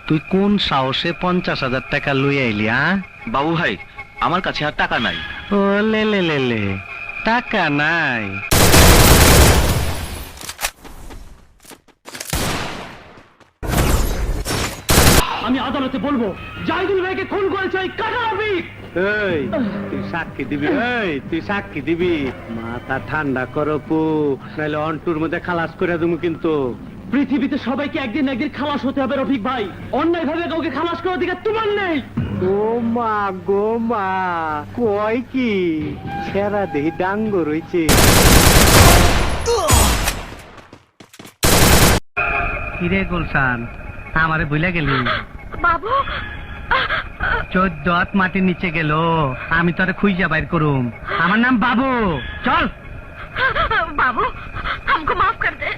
তুই কোন সাহসে 50,000 টাকা লই আইলি? বাবু ভাই, আমার কাছে আর টাকা নাই। ও লে লে লে লে, টাকা নাই? আমি আদালতে বলবো জাহিদুল ভাইকে খুন করেছে ওই কাটা রফিক। এই তুই সাক্ষী দিবি, তুই সাক্ষী দিবি। মাথা ঠান্ডা করো পু, নাহলে অন্টুর মধ্যে খালাস করে দেবো কিন্তু। পৃথিবীতে সবাইকে একদিন না একদিন খালাস হতে হবে রফিক ভাই। অন্যায় ভাবে কাউকে খালাস করার দিকে তোমার নেই। ও মা গো মা, কয় কি সেরা দেহি ডাঙ্গ রয়েছে। কিরে গুলশান, আমারে ভুলে গেলি? বাবু 14 মাটির নিচে গেল, আমি তোরে খুঁজা বাইর করুম। আমার নাম বাবু। চল बाबू हमको माफ कर दे।